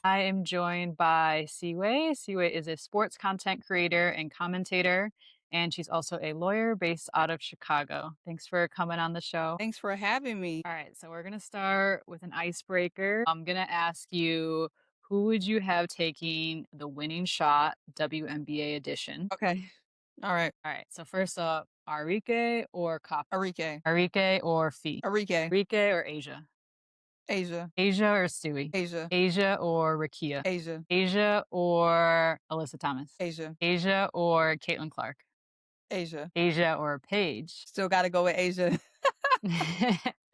I am joined by Siwei. Siwei is a sports content creator and commentator, and she's also a lawyer based out of Chicago. Thanks for coming on the show. Thanks for having me. All right, so we're going to start with an icebreaker. I'm going to ask you, who would you have taking the winning shot, WNBA edition? Okay. All right. All right, so first up, Arike or Copper? Arike. Arike or Fee? Arike. Arike or Asia? Asia. Asia or Stewie? Asia. Asia or Rakia? Asia. Asia or Alyssa Thomas? Asia. Asia or Caitlin Clark? Asia. Asia or Paige? Still got to go with Asia. All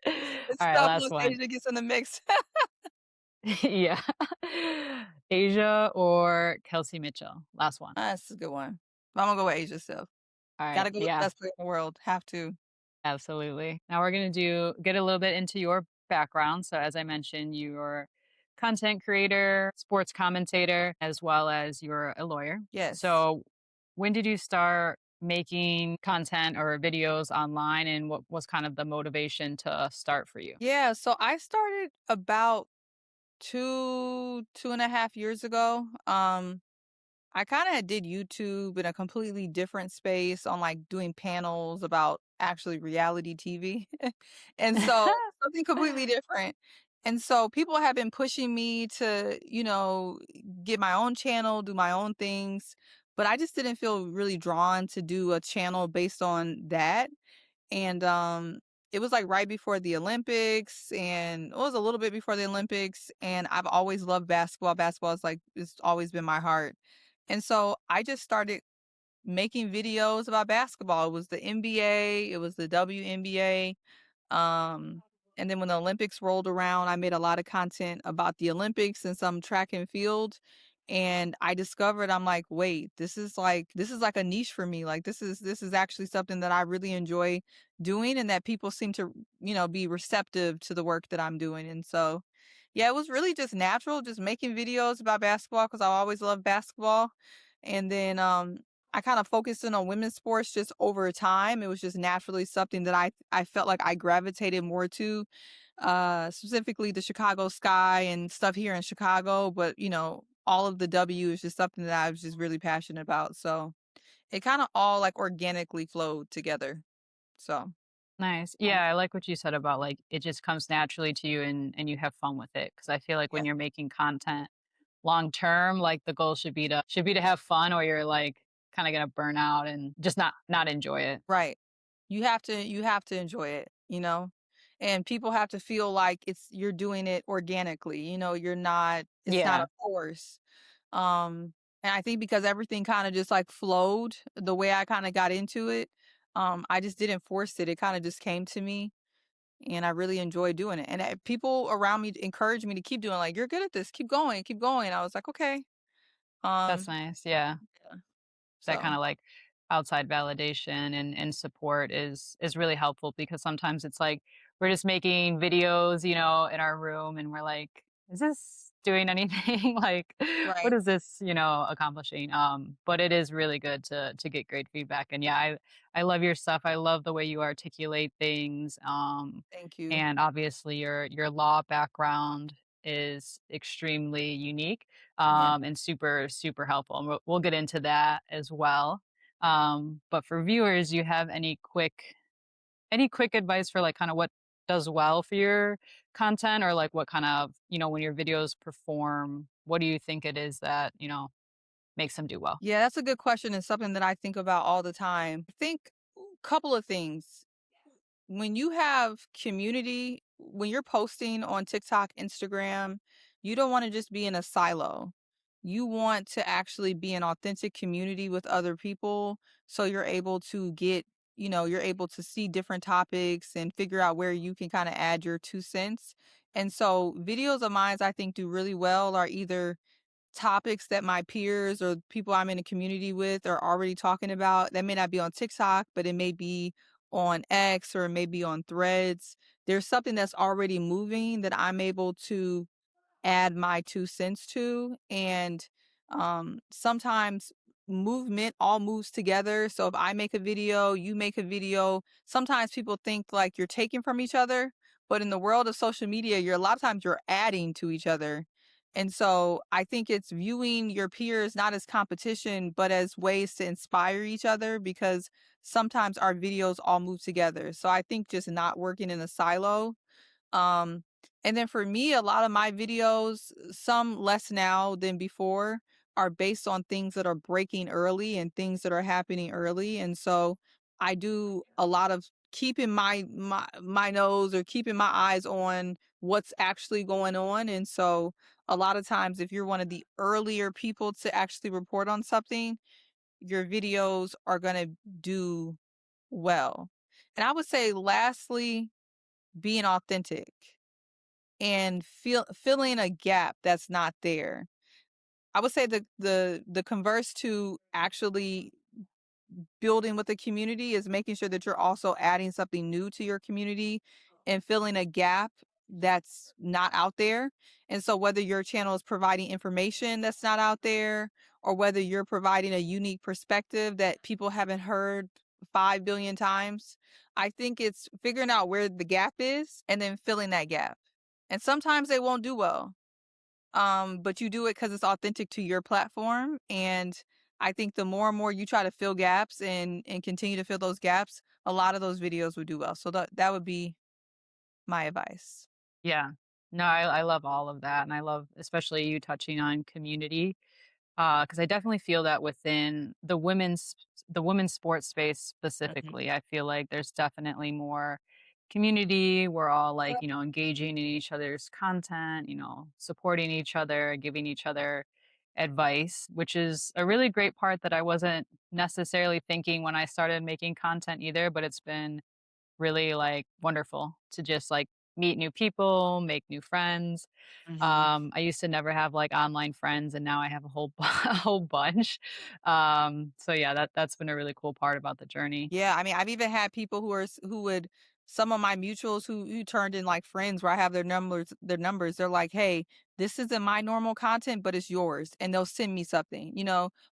It's right, tough last once one. Asia gets in the mix. Yeah. Asia or Kelsey Mitchell? Last one. That's a good one. I'm gonna go with Asia still. All Got right. to go with the Yeah, best player in the world. Have to. absolutely. Now we're going to get a little bit into your background. So as I mentioned, you're content creator, sports commentator, as well as you're a lawyer. Yes. So when did you start making content or videos online, and what was kind of the motivation to start for you? Yeah. So I started about 2.5 years ago. I kind of did YouTube in a completely different space on like doing panels about actually reality TV. And so something completely different. And so people have been pushing me to, get my own channel, do my own things, but I just didn't feel really drawn to do a channel based on that. And it was like right before the Olympics, and it was a little bit before the Olympics, and I've always loved basketball. Basketball is like it's always been my heart. And so I just started making videos about basketball. It was the NBA, it was the WNBA. Um, and then when the Olympics rolled around, I made a lot of content about the Olympics and some track and field. And I discovered I'm like, wait, this is like a niche for me. Like this is actually something that I really enjoy doing and that people seem to, be receptive to the work that I'm doing. And so yeah, it was really just natural, just making videos about basketball because I always loved basketball. And then I kind of focused in on women's sports just over time. It was just naturally something that I felt like I gravitated more to, specifically the Chicago Sky and stuff here in Chicago. But all of the W is just something that I was just really passionate about. So it kind of all like organically flowed together. So Nice. um, Yeah, I like what you said about like it just comes naturally to you, and you have fun with it. Because I feel like yeah, when you're making content long term, like the goal should be to have fun, or you're like kind of gonna burn out and just not enjoy it. right. You have to enjoy it, and people have to feel like you're doing it organically. It's not Yeah, a force. And I think because everything kind of just like flowed the way I kind of got into it, I just didn't force it. It kind of just came to me, and I really enjoy doing it. And people around me encouraged me to keep doing. Like, you're good at this. Keep going. Keep going. I was like, okay. that's Um, nice. Yeah. yeah. That kind So of like outside validation and support is really helpful, because sometimes it's like we're just making videos, in our room, and we're like, is this doing anything? Like, what right. is this, accomplishing? But it is really good to get great feedback. And yeah, I love your stuff. I love the way you articulate things. Thank you. And obviously your law background is extremely unique, Yeah. and super, super helpful. And we'll get into that as well. But for viewers, you have any quick advice for like kind of what does well for your content, or like what kind of, when your videos perform, what do you think it is that, makes them do well? Yeah, that's a good question and something that I think about all the time. I think a couple of things. When you have community, when you're posting on TikTok, Instagram, you don't want to just be in a silo. You want to actually be an authentic community with other people. So you're able to see different topics and figure out where you can kind of add your 2 cents. And so videos of mine I think do really well are either topics that my peers or people I'm in a community with are already talking about. That may not be on TikTok, but it may be on X or it may be on Threads. There's something that's already moving that I'm able to add my 2 cents to. And sometimes movement all moves together. So if I make a video, you make a video, sometimes people think like you're taking from each other. But in the world of social media, you're a lot of times you're adding to each other. And so I think it's viewing your peers not as competition, but as ways to inspire each other because sometimes our videos all move together. So I think just not working in a silo. um, and then for me, a lot of my videos, some less now than before, are based on things that are breaking early and things that are happening early. And so I do a lot of keeping my nose or keeping my eyes on what's actually going on. And so a lot of times if you're one of the earlier people to actually report on something, your videos are going to do well. And I would say lastly, being authentic and filling a gap that's not there. I would say the converse to actually building with the community is making sure that you're also adding something new to your community and filling a gap that's not out there. And so whether your channel is providing information that's not out there or whether you're providing a unique perspective that people haven't heard 5 billion times, I think it's figuring out where the gap is and then filling that gap. And sometimes they won't do well. But you do it because it's authentic to your platform, and I think the more and more you try to fill gaps and continue to fill those gaps, a lot of those videos would do well. So that would be my advice. Yeah. No, I love all of that, and I love especially you touching on community, because I definitely feel that within the women's sports space Mhm. specifically, I feel like there's definitely more community. We're all, like, engaging in each other's content, supporting each other, giving each other advice, which is a really great part that I wasn't necessarily thinking when I started making content either, but it's been really, like, wonderful to just, like, meet new people, make new friends. Mhm. I used to never have, like, online friends, and now I have a whole a whole bunch. So yeah, that's been a really cool part about the journey. Yeah, I mean, I've even had people who would some of my mutuals who turned in like friends where I have their numbers. They're like, "Hey, this isn't my normal content, but it's yours." And they'll send me something,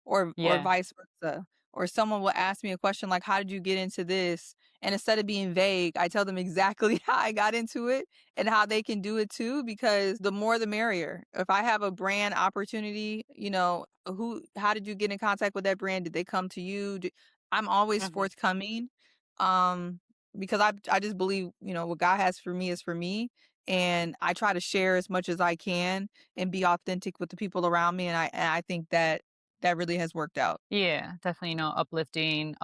or Yeah. vice versa. Or someone will ask me a question like, "How did you get into this?" And instead of being vague, I tell them exactly how I got into it and how they can do it too because the more the merrier. If I have a brand opportunity, who how did you get in contact with that brand? Did they come to you? I'm always Mhm. forthcoming, um, because I just believe, what God has for me is for me, and I try to share as much as I can and be authentic with the people around me, and I think that that really has worked out. Yeah, definitely, uplifting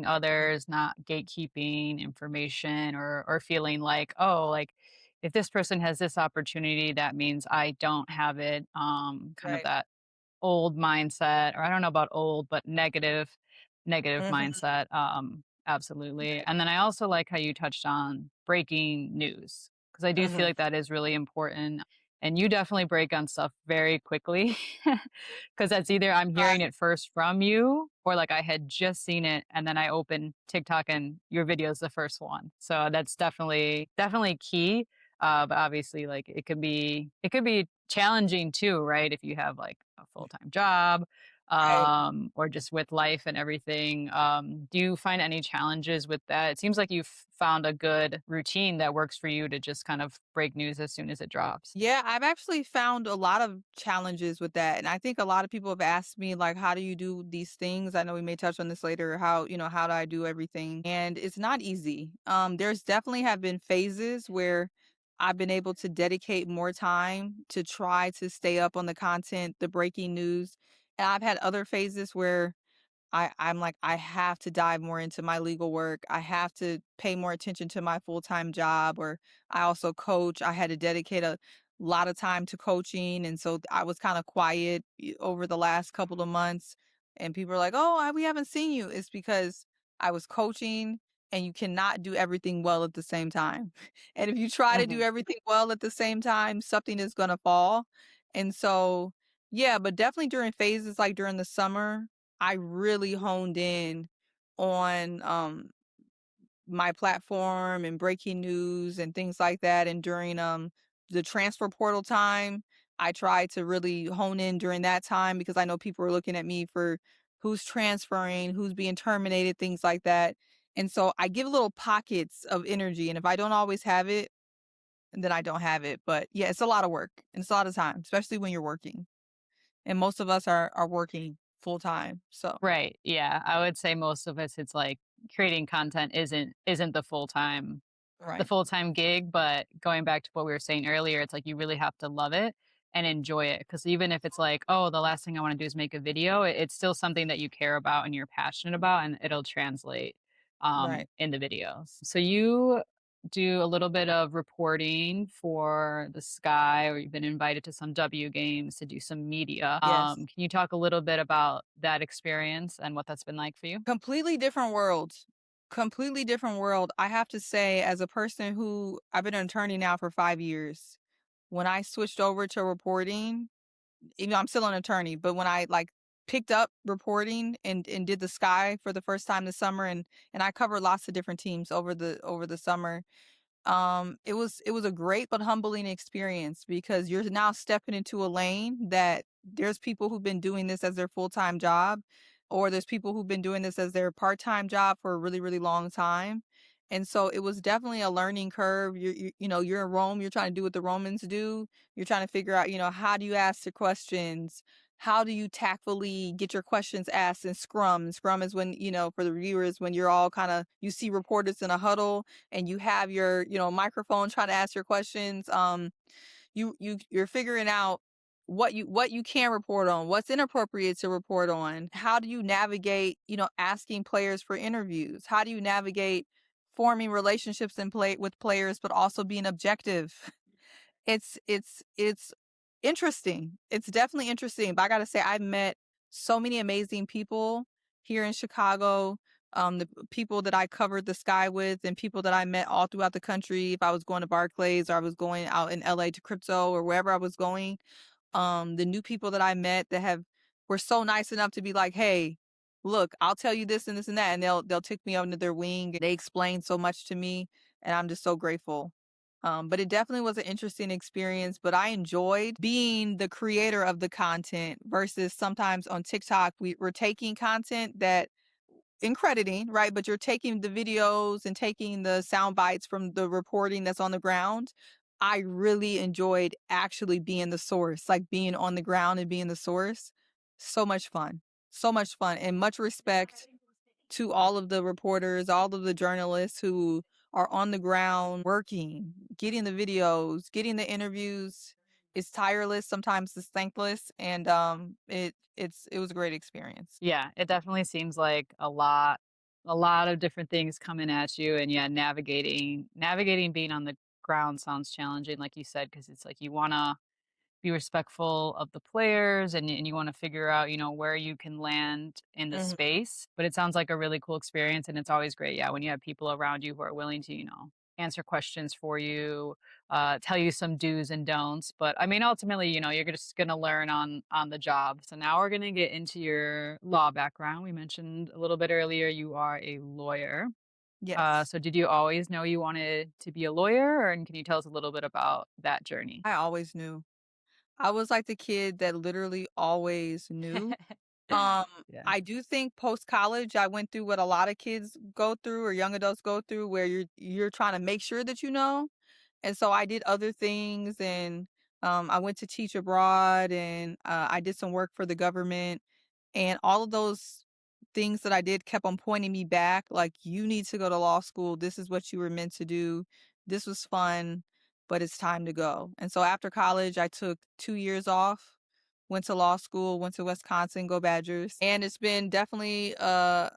others, not gatekeeping information or feeling like, "Oh, like, if this person has this opportunity, that means I don't have it." Kind of Right. that old mindset, or I don't know about old, but negative Mhm. mindset, absolutely. And then I also like how you touched on breaking news, because I do feel Mhm. like that is really important, and you definitely break on stuff very quickly, because that's either I'm hearing Right. it first from you, or, like, I had just seen it, and then I open TikTok and your video is the first one. So that's definitely key, but obviously, like, it could be challenging too, right? If you have, like, a full-time job, Right. or just with life and everything. Do you find any challenges with that? It seems like you've found a good routine that works for you to just kind of break news as soon as it drops. Yeah, I've actually found a lot of challenges with that. And I think a lot of people have asked me, like, how do you do these things? I know we may touch on this later, how do I do everything? And it's not easy. There's definitely have been phases where I've been able to dedicate more time to try to stay up on the content, the breaking news. And I've had other phases where I'm like, I have to dive more into my legal work. I have to pay more attention to my full-time job, or I also coach. I had to dedicate a lot of time to coaching. And so I was kind of quiet over the last couple of months. And people are like, oh, we haven't seen you. It's because I was coaching and you cannot do everything well at the same time. And if you try to do Mhm. everything well at the same time, something is going to fall. And so, yeah, but definitely during phases like during the summer, I really honed in on, my platform and breaking news and things like that, and during, the transfer portal time, I tried to really hone in during that time because I know people were looking at me for who's transferring, who's being terminated, things like that, and so I give little pockets of energy, and if I don't always have it, then I don't have it. But yeah, it's a lot of work and it's a lot of time, especially when you're working. And most of us are working full time. So Right, yeah, I would say most of us, it's like creating content isn't the right, full-time gig, but going back to what we were saying earlier, it's like you really have to love it and enjoy it. Because even if it's like, "Oh, the last thing I wanna do is make a video," it's still something that you care about and you're passionate about, and it'll translate, right. in the videos. So you do a little bit of reporting for the Sky, or you've been invited to some W games to do some media. Yes. Can you talk a little bit about that experience and what that's been like for you? Completely different worlds. Completely different world. I have to say, as a person who I've been an attorney now for 5 years, when I switched over to reporting, even though I'm still an attorney, but when I like picked up reporting and did the Sky for the first time this summer, and I covered lots of different teams over the summer. It was a great but humbling experience because you're now stepping into a lane that there's people who've been doing this as their full-time job, or there's people who've been doing this as their part-time job for a really, really long time. And so it was definitely a learning curve. You're in Rome, you're trying to do what the Romans do. You're trying to figure out, how do you ask the questions? How do you tactfully get your questions asked in scrum? And scrum is when, for the viewers, when you're all kind of, you see reporters in a huddle and you have your, microphone trying to ask your questions. You're figuring out what you can report on, what's inappropriate to report on. How do you navigate, asking players for interviews? How do you navigate forming relationships and play with players, but also being objective? It's interesting. It's definitely interesting, but I gotta say I've met so many amazing people here in Chicago. The people that I covered the Sky with and people that I met all throughout the country, if I was going to Barclays or I was going out in LA to crypto or wherever I was going, the new people that I met that have were so nice enough to be like, "Hey, look, I'll tell you this and this and that," and they'll take me under their wing. They explain so much to me, and I'm just so grateful. But it definitely was an interesting experience. But I enjoyed being the creator of the content versus sometimes on TikTok we're taking content that in crediting, right? But you're taking the videos and taking the sound bites from the reporting that's on the ground. I really enjoyed actually being the source, like being on the ground and being the source. So much fun. So much fun. And much respect to all of the reporters, all of the journalists who are on the ground working, getting the videos, getting the interviews. It's tireless, sometimes it's thankless, and it was a great experience. Yeah, it definitely seems like a lot of different things coming at you, and yeah, navigating being on the ground sounds challenging, like you said, because it's like you wanna be respectful of the players and you wanna figure out, where you can land in the Mhm. space, but it sounds like a really cool experience, and it's always great, yeah, when you have people around you who are willing to, answer questions for you, tell you some do's and don'ts, but, I mean, ultimately, you're just gonna learn on the job. So now we're gonna get into your law background. We mentioned a little bit earlier you are a lawyer. Yes. So did you always know you wanted to be a lawyer, or and can you tell us a little bit about that journey? I always knew. I was like the kid that literally always knew. Um, Yeah. I do think post-college, I went through what a lot of kids go through or young adults go through where you're trying to make sure that you know. And so I did other things and I went to teach abroad and I did some work for the government and all of those things that I did kept on pointing me back like you need to go to law school. This is what you were meant to do. This was fun, but it's time to go. And so after college, I took 2 years off, went to law school, went to Wisconsin, go Badgers. And it's been definitely a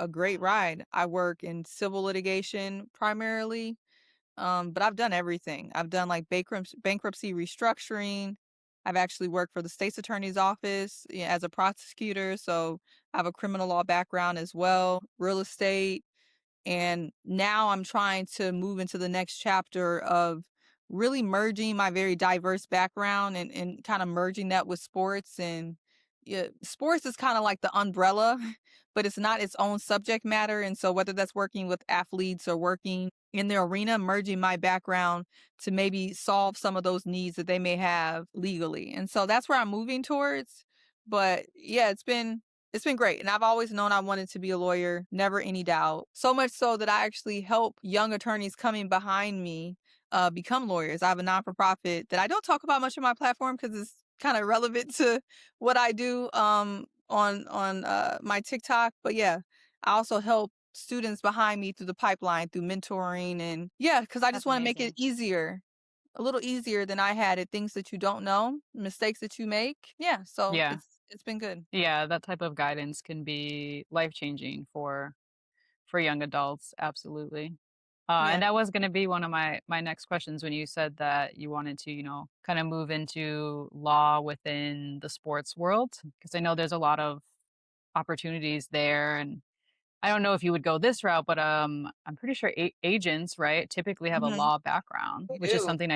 great ride. I work in civil litigation primarily, but I've done everything. I've done like bankruptcy restructuring. I've actually worked for the state's attorney's office, as a prosecutor, so I have a criminal law background as well, real estate, and now I'm trying to move into the next chapter of really merging my very diverse background and kind of merging that with sports. And yeah, sports is kind of like the umbrella, but it's not its own subject matter. And so whether that's working with athletes or working in the arena, merging my background to maybe solve some of those needs that they may have legally. And so that's where I'm moving towards. But yeah, it's been great, and I've always known I wanted to be a lawyer, never any doubt. So much so that I actually help young attorneys coming behind me. become lawyers. I have a non-for-profit that I don't talk about much on my platform because it's kind of relevant to what I do on my TikTok. But yeah, I also help students behind me through the pipeline through mentoring and yeah, because I just That's want to make it amazing. easier, a little easier than I had it. Things that you don't know, mistakes that you make. Yeah, so Yeah. it's been good. Yeah, that type of guidance can be life-changing for young adults, absolutely. And Yeah. that was gonna be one of my next questions when you said that you wanted to, kinda move into law within the sports world, because I know there's a lot of opportunities there, and I don't know if you would go this route, but, I'm pretty sure agents, right, typically have a Mhm. law background, They which is do. something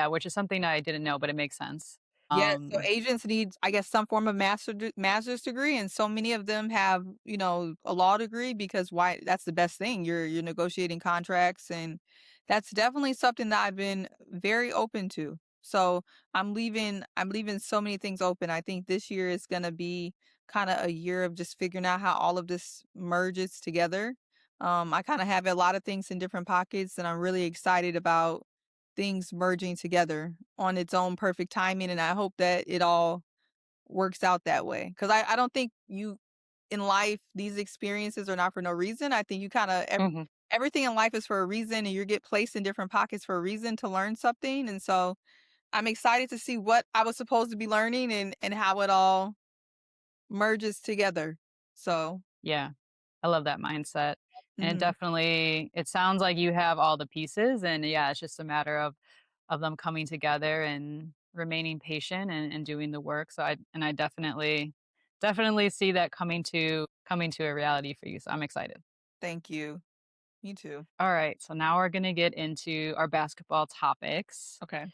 which is something I didn't know, but it makes sense. Yes, so agents need, I guess, some form of master's degree, and so many of them have, a law degree because why that's the best thing. You're negotiating contracts, and that's definitely something that I've been very open to. So I'm leaving so many things open. I think this year is gonna be kinda a year of just figuring out how all of this merges together. I kinda have a lot of things in different pockets, and I'm really excited about things merging together on its own perfect timing, and I hope that it all works out that way. Because I don't think you in life, these experiences are not for no reason. I think you kinda Mhm. everything in life is for a reason, and you get placed in different pockets for a reason to learn something, and so I'm excited to see what I was supposed to be learning and how it all merges together. So Yeah. I love that mindset. And mhm, it sounds like you have all the pieces, and yeah, it's just a matter of them coming together and remaining patient and doing the work. I definitely see that coming to a reality for you. So I'm excited. thank you. Me too. All right. So now we're gonna get into our basketball topics. Okay.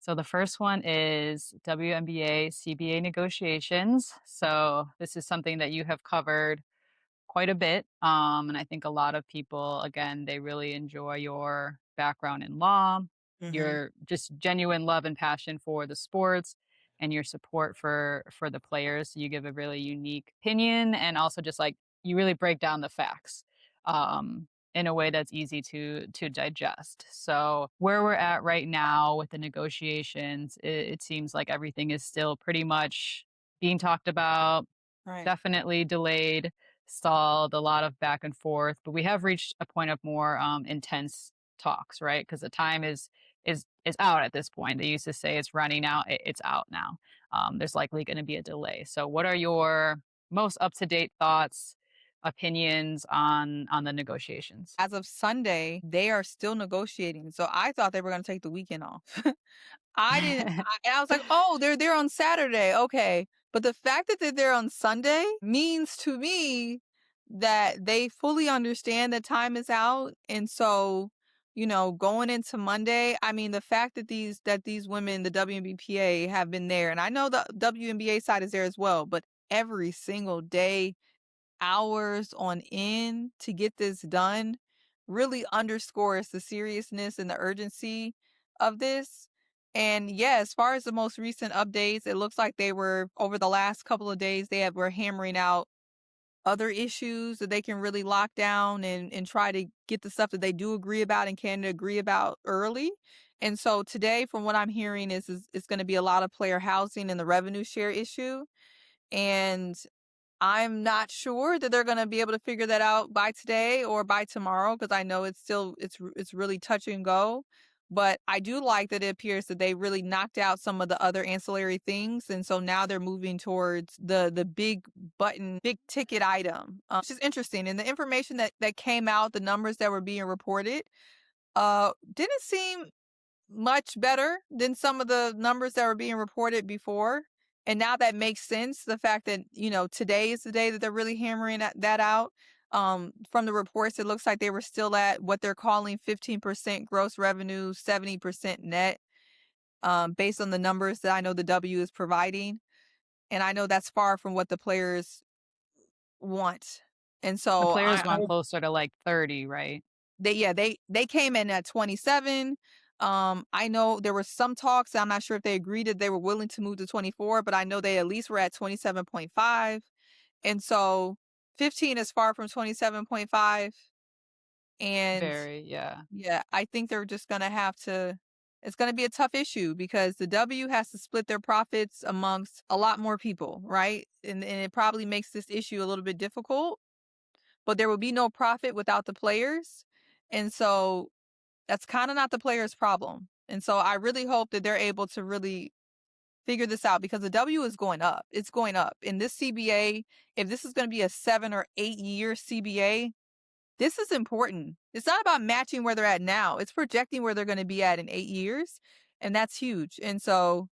So the first one is WNBA CBA negotiations. So this is something that you have covered quite a bit. And I think a lot of people, again, they really enjoy your background in law, Mhm. your just genuine love and passion for the sports, and your support for the players. So you give a really unique opinion, and also just like you really break down the facts in a way that's easy to digest. So where we're at right now with the negotiations, it seems like everything is still pretty much being talked about, Right. definitely delayed, stalled, a lot of back and forth, but we have reached a point of more intense talks, right? Because the time is out at this point. They used to say it's running out; it's out now. There's likely going to be a delay. So, what are your most up to date thoughts, opinions on the negotiations? As of Sunday, they are still negotiating, so I thought they were gonna take the weekend off. I didn't I was like, "Oh, they're there on Saturday, okay." But the fact that they're there on Sunday means to me that they fully understand that time is out, and so, going into Monday, I mean, the fact that these women, the WNBPA, have been there, and I know the WNBA side is there as well, but every single day, hours on end to get this done really underscores the seriousness and the urgency of this. And yeah, as far as the most recent updates, it looks like they were over the last couple of days, were hammering out other issues that they can really lock down and try to get the stuff that they do agree about and can agree about early. And so today, from what I'm hearing, is it's going to be a lot of player housing and the revenue share issue. And I'm not sure that they're gonna be able to figure that out by today or by tomorrow because I know it's really touch and go. But I do like that it appears that they really knocked out some of the other ancillary things, and so now they're moving towards the big button, big ticket item, which is interesting. And the information that came out, the numbers that were being reported, didn't seem much better than some of the numbers that were being reported before. And now that makes sense. The fact that, today is the day that they're really hammering that out. From the reports, it looks like they were still at what they're calling 15% gross revenue, 70% net, based on the numbers that I know the W is providing. And I know that's far from what the players want. And The so players I want hope closer to like 30, right? they came in at 27. I know there were some talks. I'm not sure if they agreed that they were willing to move to 24, but I know they at least were at 27.5. And so 15 is far from 27.5. And Very, yeah. yeah, I think they're just gonna have to it's gonna be a tough issue because the W has to split their profits amongst a lot more people, right? And it probably makes this issue a little bit difficult, but there will be no profit without the players. And so that's kind of not the players' problem. And so I really hope that they're able to really figure this out because the W is going up. It's going up. In this CBA, if this is going to be a 7 or 8 year CBA, this is important. It's not about matching where they're at now. It's projecting where they're going to be at in 8 years. And that's huge. And so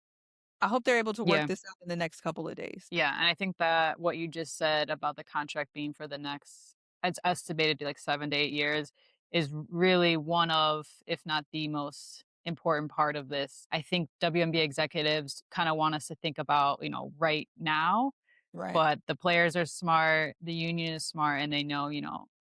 I hope they're able to work Yeah. this out in the next couple of days. Yeah, and I think that what you just said about the contract being for the next it's estimated to be like 7 to 8 years is really one of, if not the most important part of this. I think WNBA executives kinda want us to think about, right now, Right. but the players are smart, the union is smart, and they know,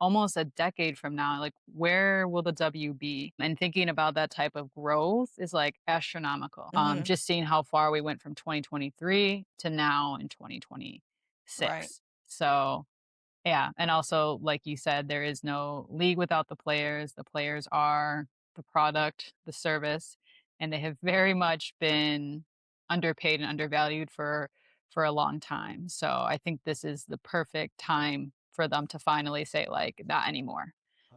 almost a decade from now, like, where will the W be? And thinking about that type of growth is, like, astronomical. Hmm. Just seeing how far we went from 2023 to now in Right. 2026. So, yeah, and also, like you said, there is no league without the players. The players are the product, the service, and they have very much been underpaid and undervalued for a long time. So I think this is the perfect time for them to finally say like not anymore.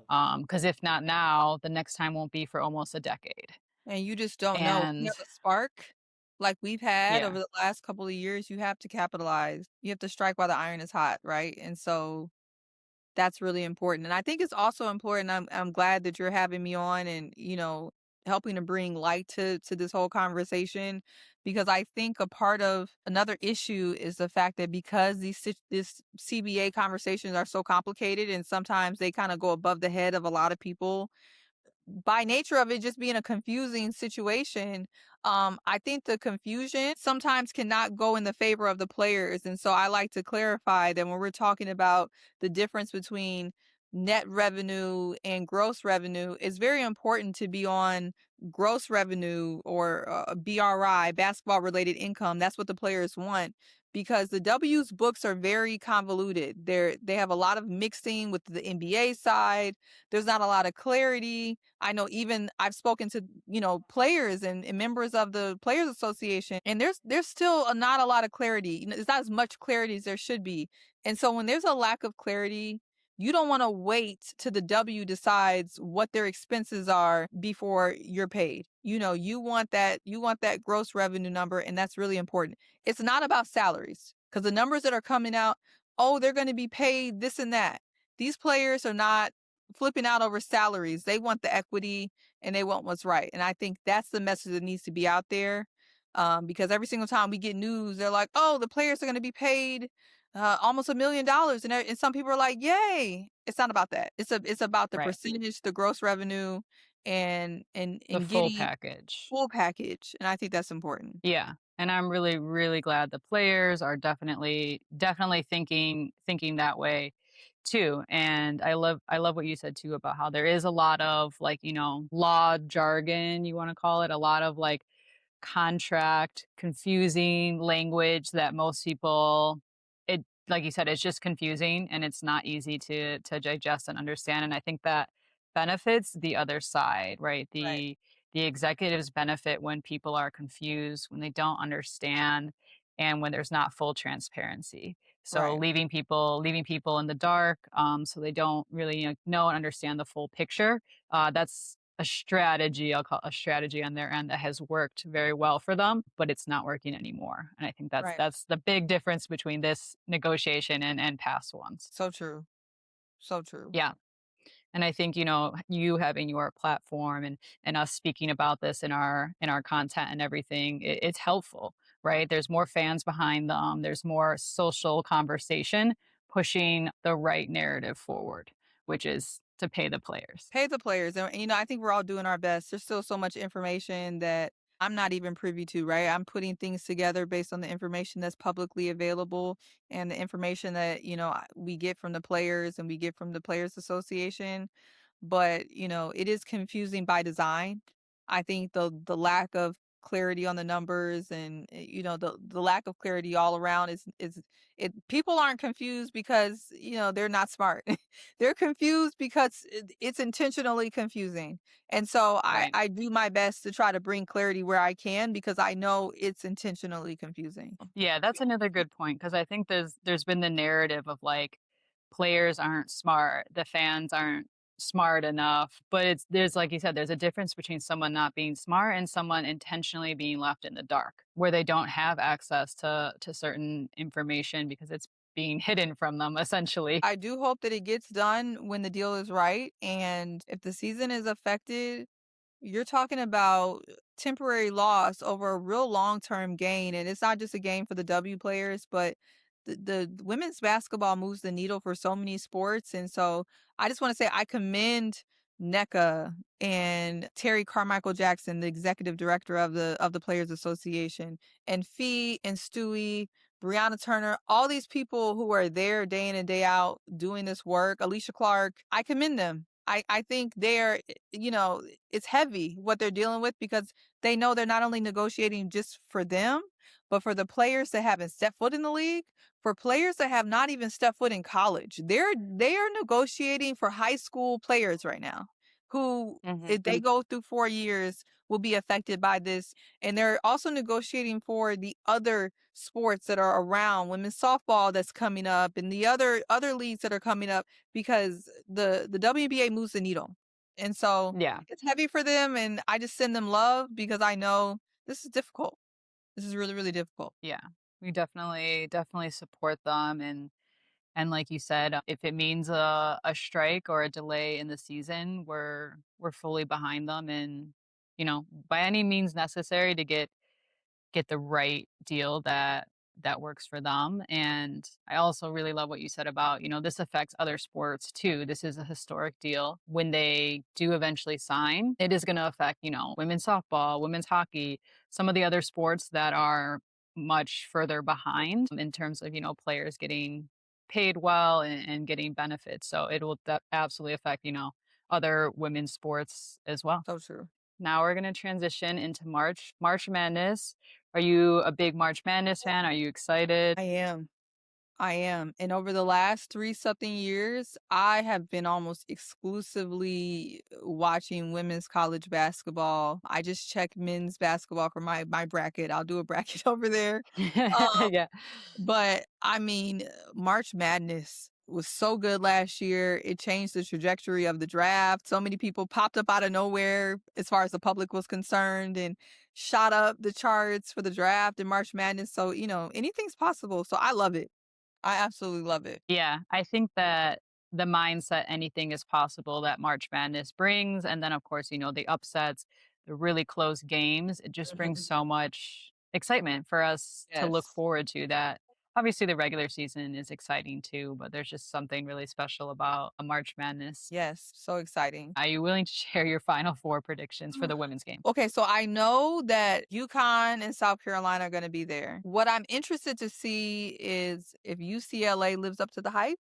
Because if not now, the next time won't be for almost a decade. And you just don't know. If you And have a spark like we've had yeah, over the last couple of years, you have to capitalize. You have to strike while the iron is hot, right? And so that's really important. And I think it's also important. I'm glad that you're having me on and, helping to bring light to this whole conversation because I think a part of another issue is the fact that because this CBA conversations are so complicated and sometimes they kind of go above the head of a lot of people by nature of it just being a confusing situation, I think the confusion sometimes cannot go in the favor of the players. And so I like to clarify that when we're talking about the difference between net revenue and gross revenue, it's very important to be on gross revenue or BRI, basketball related income. That's what the players want because the W's books are very convoluted. They have a lot of mixing with the NBA side. There's not a lot of clarity. I know even I've spoken to, players and members of the Players Association, and there's still not a lot of clarity. It's not as much clarity as there should be. And so when there's a lack of clarity, you don't want to wait till the W decides what their expenses are before you're paid. You want that gross revenue number, and that's really important. It's not about salaries because the numbers that are coming out, oh, they're going to be paid this and that. These players are not flipping out over salaries. They want the equity and they want what's right. And I think that's the message that needs to be out there. Because every single time we get news, they're like, "Oh, the players are going to be paid almost $1 million," and some people are like, "Yay!" It's not about that. It's about the right. percentage, the gross revenue, and and The and full getting package. full package. And I think that's important. Yeah, and I'm really, really glad the players are definitely thinking that way too. And I love what you said too about how there is a lot of like, law jargon, you want to call it, a lot of like contract, confusing language that most people it like you said, it's just confusing and it's not easy to digest and understand. And I think that benefits the other side, right? Right. The executives benefit when people are confused, when they don't understand, and when there's not full transparency. So Right. leaving people in the dark, so they don't really know and understand the full picture. That's a strategy, I'll call a strategy on their end that has worked very well for them, but it's not working anymore. And I think that's Right. that's the big difference between this negotiation and past ones. So true. So true. Yeah. And I think, you having your platform and us speaking about this in our content and everything, it's helpful, right? There's more fans behind them. There's more social conversation pushing the right narrative forward, which is to pay the players. Pay the players, and, I think we're all doing our best. There's still so much information that I'm not even privy to, right? I'm putting things together based on the information that's publicly available and the information that, we get from the players and we get from the Players Association. But, it is confusing by design. I think the lack of clarity on the numbers and, the lack of clarity all around is it people aren't confused because, they're not smart. They're confused because it's intentionally confusing. And so Right. I do my best to try to bring clarity where I can because I know it's intentionally confusing. Yeah, that's another good point because I think there's been the narrative of like players aren't smart, the fans aren't smart enough, but there's like you said, there's a difference between someone not being smart and someone intentionally being left in the dark where they don't have access to certain information because it's being hidden from them essentially. I do hope that it gets done when the deal is right, and if the season is affected, you're talking about temporary loss over a real long-term gain, and it's not just a gain for the W players, but the women's basketball moves the needle for so many sports, and so I just wanna say I commend NECA and Terry Carmichael Jackson, the executive director of the Players Association, and Fee and Stewie, Brianna Turner, all these people who are there day in and day out doing this work, Alicia Clark, I commend them. I think they're, it's heavy what they're dealing with because they know they're not only negotiating just for them, but for the players that haven't stepped foot in the league, for players that have not even stepped foot in college. They are negotiating for high school players right now who, Mhm. if they go through 4 years, will be affected by this. And they're also negotiating for the other sports that are around, women's softball that's coming up and the other leagues that are coming up because the WNBA moves the needle. And so Yeah. it's heavy for them, and I just send them love because I know this is difficult. This is really, really difficult. Yeah. We definitely support them and like you said, if it means a strike or a delay in the season, we're fully behind them and by any means necessary to get the right deal that works for them. And I also really love what you said about, this affects other sports too. This is a historic deal. When they do eventually sign, it is going to affect, women's softball, women's hockey, some of the other sports that are much further behind in terms of, players getting paid well and getting benefits. So it will absolutely affect, other women's sports as well. So true. Now we're gonna transition into March Madness. Are you a big March Madness fan? Are you excited? I am. I am. And over the last 3 something years, I have been almost exclusively watching women's college basketball. I just check men's basketball for my bracket. I'll do a bracket over there. Um, Yeah. but I mean, March Madness was so good last year. It changed the trajectory of the draft. So many people popped up out of nowhere as far as the public was concerned and shot up the charts for the draft and March Madness. So, anything's possible. So I love it. I absolutely love it. Yeah, I think that the mindset anything is possible that March Madness brings, and then, of course, the upsets, the really close games, it just brings Mhm. so much excitement for us to look Yes. forward to that. Obviously, the regular season is exciting too, but there's just something really special about a March Madness. Yes, so exciting. Are you willing to share your Final Four predictions for the women's game? Okay, so I know that UConn and South Carolina are gonna be there. What I'm interested to see is if UCLA lives up to the hype.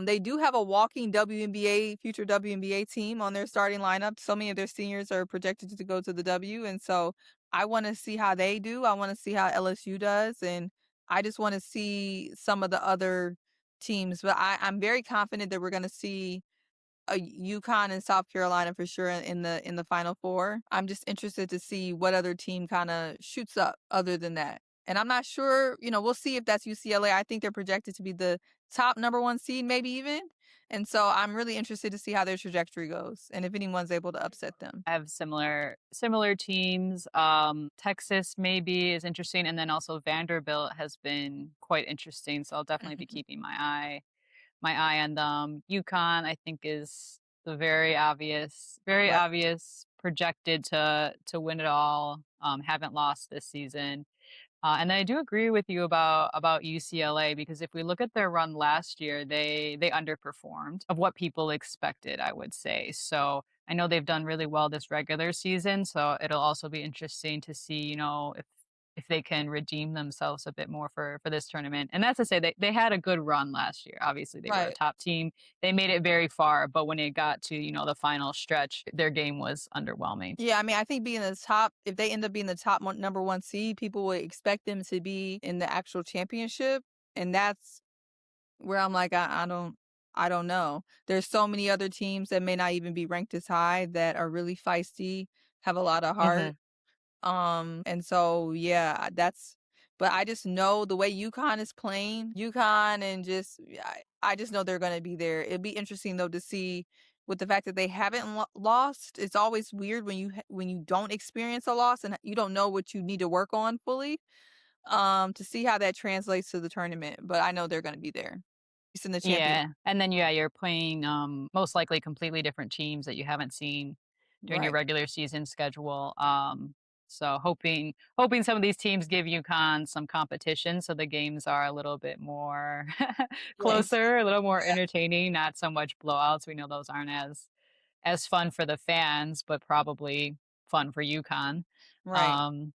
They do have a walking WNBA future WNBA team on their starting lineup. So many of their seniors are projected to go to the W, and so I wanna see how they do. I wanna see how LSU does, and I just wanna see some of the other teams, but I'm very confident that we're gonna see UConn and South Carolina for sure in the Final Four. I'm just interested to see what other team kinda shoots up other than that. And I'm not sure, we'll see if that's UCLA. I think they're projected to be the top number 1 seed, maybe even. And so I'm really interested to see how their trajectory goes and if anyone's able to upset them. I have similar teams. Texas maybe is interesting, and then also Vanderbilt has been quite interesting. So I'll definitely be keeping my eye on them. UConn, I think, is the very Right. obvious projected to win it all. Haven't lost this season. And I do agree with you about UCLA because if we look at their run last year, they underperformed of what people expected, I would say. So I know they've done really well this regular season. So it'll also be interesting to see, if if they can redeem themselves a bit more for this tournament. And that's to say they had a good run last year. Obviously, they were a Right. top team. They made it very far, but when it got to, the final stretch, their game was underwhelming. Yeah, I mean, I think being the top if they end up being the top number 1 seed, people would expect them to be in the actual championship, and that's where I'm like, I don't know. There's so many other teams that may not even be ranked as high that are really feisty, have a lot of heart. Mhm. And so, yeah, that's but I just know the way UConn is playing, UConn and just I just know they're gonna be there. It'd be interesting though to see with the fact that they haven't lost. It's always weird when when you don't experience a loss and you don't know what you need to work on fully. To see how that translates to the tournament. But I know they're gonna be there. It's in the champion. Yeah, and then, yeah, you're playing, most likely completely different teams that you haven't seen during your Right. regular season schedule, so hoping some of these teams give UConn some competition so the games are a little bit more Yes. closer, a little more Yeah. entertaining, not so much blowouts. We know those aren't as fun for the fans, but probably fun for UConn. Right. Um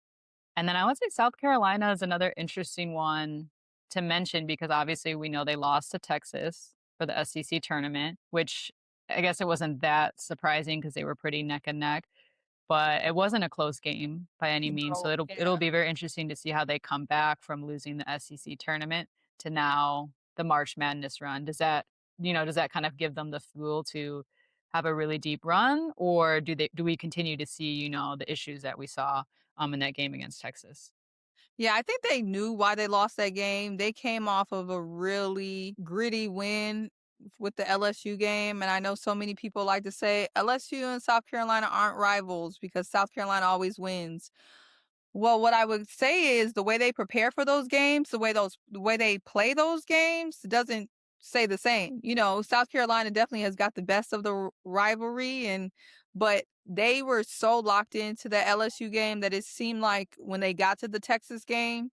and then I would say South Carolina is another interesting one to mention because obviously we know they lost to Texas for the SEC tournament, which I guess it wasn't that surprising because they were pretty neck and neck, but it wasn't a close game by any means. So No, it'll yeah. be very interesting to see how they come back from losing the SEC tournament to now the March Madness run. Does that kind of give them the fuel to have a really deep run, or do we continue to see, the issues that we saw in that game against Texas? Yeah, I think they knew why they lost that game. They came off of a really gritty win with the LSU game, and I know so many people like to say LSU and South Carolina aren't rivals because South Carolina always wins. Well, what I would say is the way they prepare for those games, the way they play those games doesn't say the same. You know, South Carolina definitely has got the best of the rivalry but they were so locked into the LSU game that it seemed like when they got to the Texas game,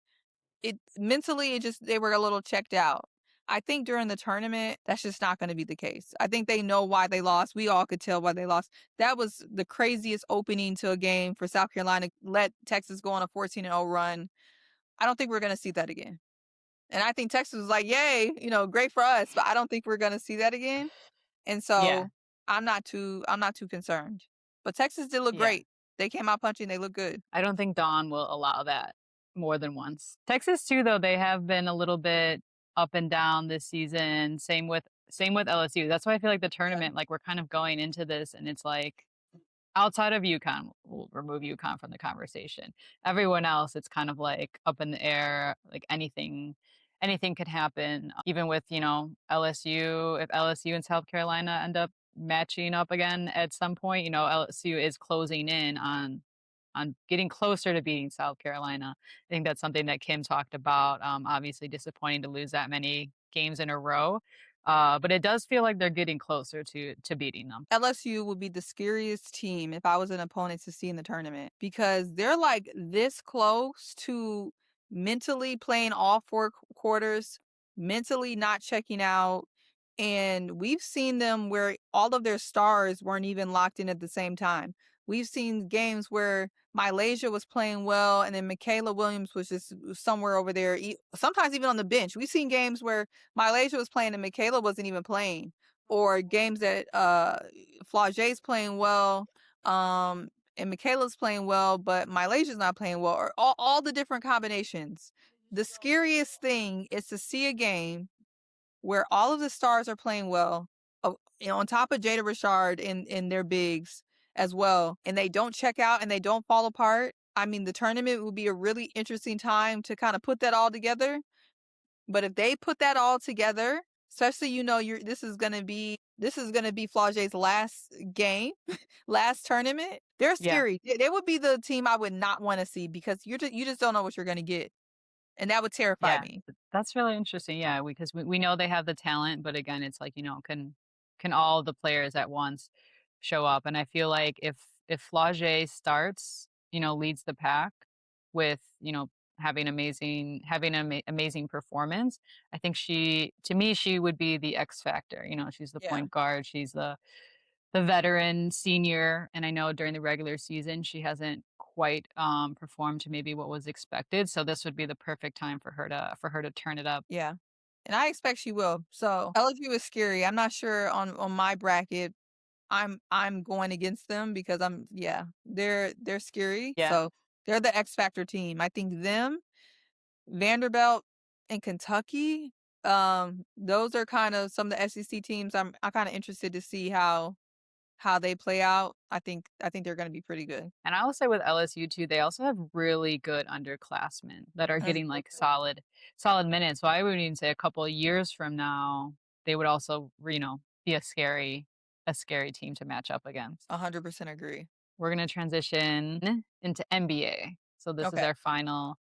it mentally it just they were a little checked out. I think during the tournament, that's just not going to be the case. I think they know why they lost. We all could tell why they lost. That was the craziest opening to a game for South Carolina. Let Texas go on a 14-0 run. I don't think we're going to see that again. And I think Texas was like, "Yay, great for us," but I don't think we're going to see that again. And Yeah, so I'm not too concerned. But Texas did look yeah. great. They came out punching. They look good. I don't think Dawn will allow that more than once. Texas too, though, they have been a little bit up and down this season. Same with LSU. That's why I feel like the Yeah. tournament, like we're kind of going into this, and it's like outside of UConn, we'll remove UConn from the conversation. Everyone else, it's kind of like up in the air, like anything could happen. Even with, LSU, if LSU and South Carolina end up matching up again at some point, LSU is closing in on getting closer to beating South Carolina. I think that's something that Kim talked about. Obviously disappointing to lose that many games in a row. But it does feel like they're getting closer to beating them. LSU would be the scariest team if I was an opponent to see in the tournament because they're like this close to mentally playing all four quarters, mentally not checking out. And we've seen them where all of their stars weren't even locked in at the same time. We've seen games where Malaysia was playing well and then Michaela Williams was just somewhere over there, sometimes even on the bench. We've seen games where Malaysia was playing and Michaela wasn't even playing or games that Flage's playing well, and Michaela's playing well, but Malaysia's not playing well, or all the different combinations. The scariest thing is to see a game where all of the stars are playing well, on top of Jada Richard in their bigs as well, and they don't check out and they don't fall apart. I mean, the tournament will be a really interesting time to kind of put that all together but if they put that all together, especially you're this is gonna be Flage's last game, last tournament. They're Yeah. scary. They would be the team I would not want to see because you just don't know what you're gonna get, and that would terrify Yeah, me. that's really interesting. Yeah, because we know they have the talent, but again, it's like, can all the players at once show up? And I feel like if Flage starts, leads the pack with, having an amazing performance, I think to me, she would be the X factor. She's the Yeah. point guard, she's the the veteran senior, and I know during the regular season she hasn't quite performed to maybe what was expected. So this would be the perfect time for her to turn it up. Yeah. And I expect she will. So LSU is scary. I'm not sure on my bracket. I'm going against them because they're scary. Yeah. So they're the X Factor team. I think them, Vanderbilt, and Kentucky, those are kind of some of the SEC teams I'm kind of interested to see how they play out. I think they're going to be pretty good. And I will say with LSU too, they also have really good underclassmen that are getting like solid minutes. So I would even say a couple of years from now, they would also, be a scary team to match up against. 100% agree. We're gonna transition into NBA. So this is Okay. our final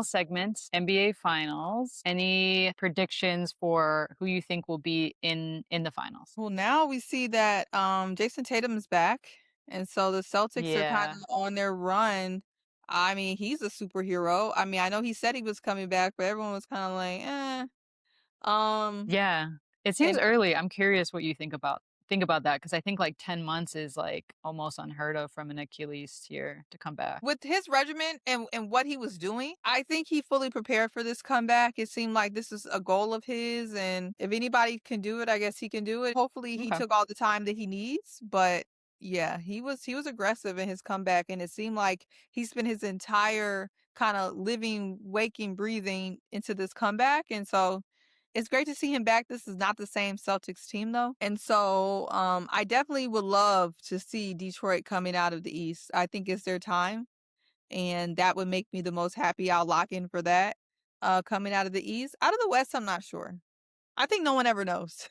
segment, NBA finals. Any predictions for who you think will be in the finals? Well, now we see that Jason Tatum is back, and so the Celtics are kind Yeah. of on their run. I mean, he's a superhero. I mean, I know he said he was coming back, but everyone was kind of like, eh. Um, Yeah. It seems and early. I'm curious what you think about that because I think like 10 months is like almost unheard of from an Achilles tear to come back. with his regimen and what he was doing, I think he fully prepared for this comeback. It seemed like this is a goal of his, and if anybody can do it, I guess he can do it. Hopefully, he Okay. took all the time that he needs, but yeah, he was aggressive in his comeback, and it seemed like he spent his entire kind of living, waking, breathing into this comeback, and so it's great to see him back. This is not the same Celtics team though. And so I definitely would love to see Detroit coming out of the East. I think it's their time, and that would make me the most happy. I'll lock in for that. Coming out of the East. Out of the West, I'm not sure. I think no one ever knows.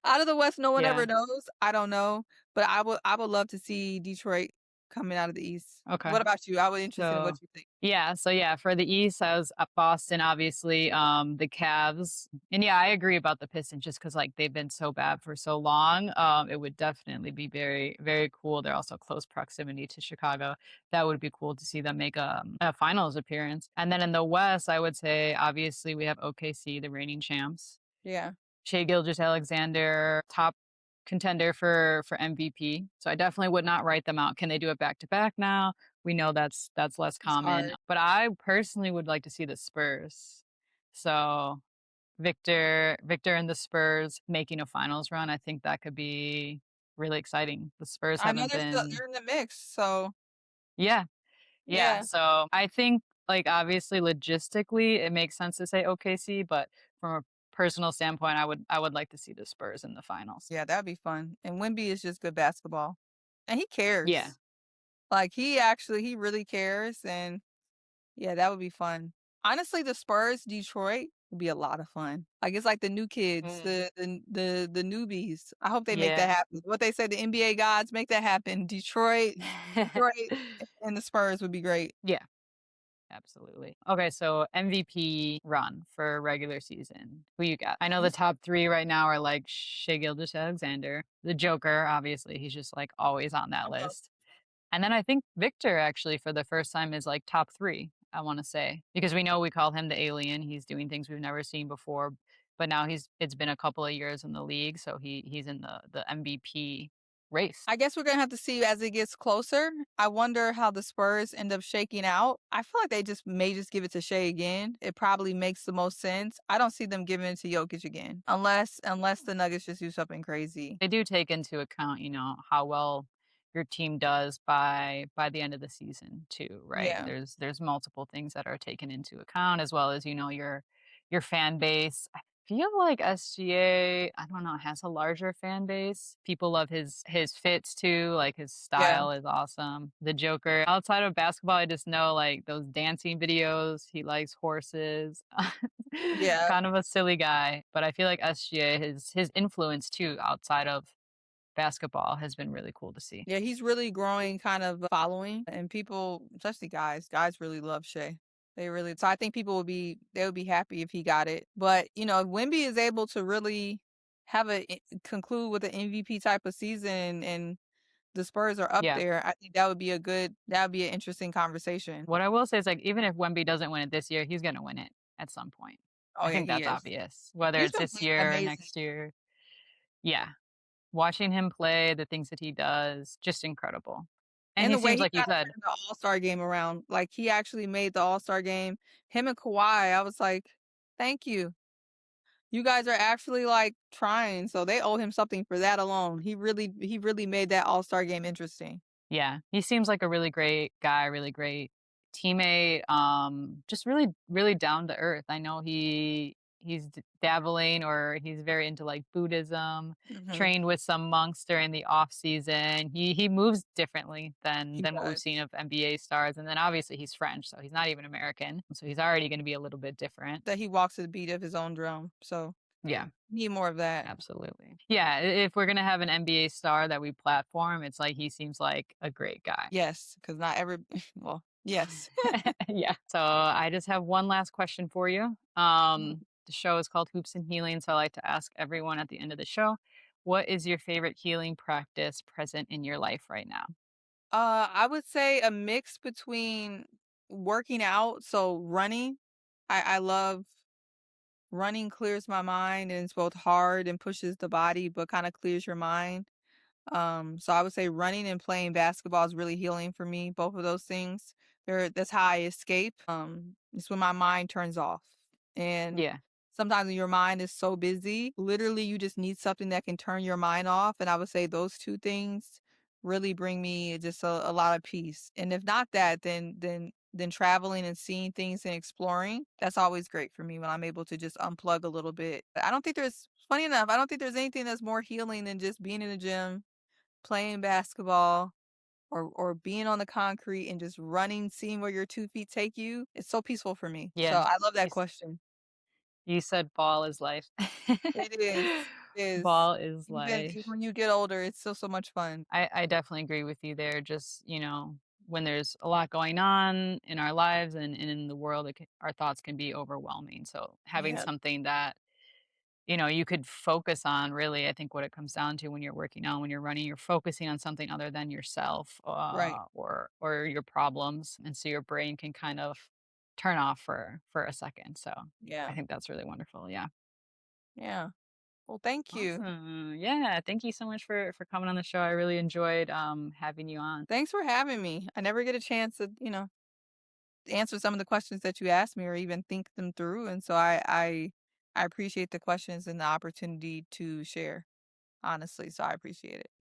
Out of the West, no one ever Yeah. knows. I don't know, but I would love to see Detroit coming out of the East. Okay. What about you? I would interested in So what you think. yeah, for the East, I was at Boston, obviously, the Cavs. And yeah, I agree about the Pistons just because like they've been so bad for so long. It would definitely be very, very cool. They're also close proximity to Chicago. That would be cool to see them make a finals appearance. And then in the West, I would say obviously we have OKC, the reigning champs. Yeah, Shea Gilgeous-Alexander, top contender for MVP. So I definitely would not write them out. Can they do it back to back now? We know that's less it's common, hard. but I personally would like to see the Spurs. So Victor and the Spurs making a finals run, I think that could be really exciting. The Spurs I know haven't been. they're in the mix, so Yeah, yeah. yeah. So I think like obviously logistically it makes sense to say OKC, but from a personal standpoint, I would like to see the Spurs in the finals. Yeah, that'd be fun. And Wemby is just good basketball. And he Yeah. cares. Like he really cares, and yeah, that would be fun. Honestly, the Spurs Detroit would be a lot of fun. Like it's like the new kids, Mm. the newbies. I hope they make that Yeah. happen. What they say, the NBA gods make that happen. Detroit and the Spurs would be great. Yeah, absolutely. Okay, so MVP run for regular season. Who you got? I know the top 3 right now are like Shai Gilgeous-Alexander, the Joker, obviously, he's just like always on that list. And then I think Victor actually for the first time is like top 3, I wanna say, because we know we call him the alien, he's doing things we've never seen before, but now it's been a couple of years in the league, so he's in the MVP race. I guess we're gonna have to see as it gets closer. I wonder how the Spurs end up shaking out. I feel like they just give it to Shea again. It probably makes the most sense. I don't see them giving it to Jokic again, unless the Nuggets just do something crazy. They do take into account, how well your team does by the end of the season too, right? Yeah, There's multiple things that are taken into account as well as, your fan base. I feel like SGA, I don't know, has a larger fan base. People love his fits too, like his yeah, style is awesome. The Joker, outside of basketball, I just know like those dancing videos, he likes horses. yeah, Kind of a silly guy, but I feel like SGA, his influence too outside of basketball has been really cool to see. yeah. He's really growing kind of following, and people, especially guys really love Shea. They really. So I think they would be happy if he got it. But if Wemby is able to really conclude with an MVP type of season, and the Spurs are up Yeah. there, I think that would be an interesting conversation. What I will say is like even if Wemby doesn't win it this year, he's gonna win it at some point. Oh I yeah, think he that's is. obvious. Whether He's it's been this playing year or amazing. next year. Yeah. watching him play, the things that he does, just incredible. And And he the way seems he like you kinda said. turned the All-Star game around, like, he actually made the All-Star game. Him and Kawhi, I was like, "Thank you. You guys are actually, like, trying," so they owe him something for that alone. He really made that All-Star game interesting. Yeah, he seems like a really great guy, really great teammate, just really, really down to earth. I know he's dabbling or he's very into like Buddhism, Mhm. trained with some monks during the off season. He moves differently He than what we've seen does. of NBA stars, and then obviously he's French, so he's not even American, so he's already going to be a little bit different. That he walks to the beat of his own drum, so Yeah. need more of that. Absolutely. Yeah, if we're gonna have an NBA star that we platform, it's like he seems like a great guy. Yes, because not every well, yes. Yeah. So I just have one last question for you. Mhm. The show is called Hoops and Healing, so I like to ask everyone at the end of the show, what is your favorite healing practice present in your life right now? I would say a mix between working out, so running. I love running clears my mind, and it's both hard and pushes the body, but kinda clears your mind. So I would say running and playing basketball is really healing for me, both of those things. That's how I escape. It's when my mind turns off. And Yeah. sometimes when your mind is so busy, literally you just need something that can turn your mind off. And I would say those two things really bring me just a lot of peace. And if not that, then traveling and seeing things and exploring, that's always great for me when I'm able to just unplug a little bit. I don't think there's funny enough, I don't think there's anything that's more healing than just being in the gym, playing basketball, or being on the concrete and just running, seeing where your 2 feet take you. It's so peaceful for me. So Yeah. I love You, that question. you said ball is life. It is. It is. Ball is Even life. when you get older, it's still so much fun. I definitely agree with you there. Just, when there's a lot going on in our lives and in the world, our thoughts can be overwhelming. So having Yeah. something that, you could focus on really, I think what it comes down to when you're working out, when you're running, you're focusing on something other than yourself Right. or your problems. And so your brain can kind of turn off for a second. So I Yeah. think that's really wonderful. Yeah. Yeah. Well, thank you. Awesome. Yeah. Thank you so much for coming on the show. I really enjoyed having you on. Thanks for having me. I never get a chance to, answer some of the questions that you asked me or even think them through, and so I appreciate the questions and the opportunity to share, honestly, so I appreciate it.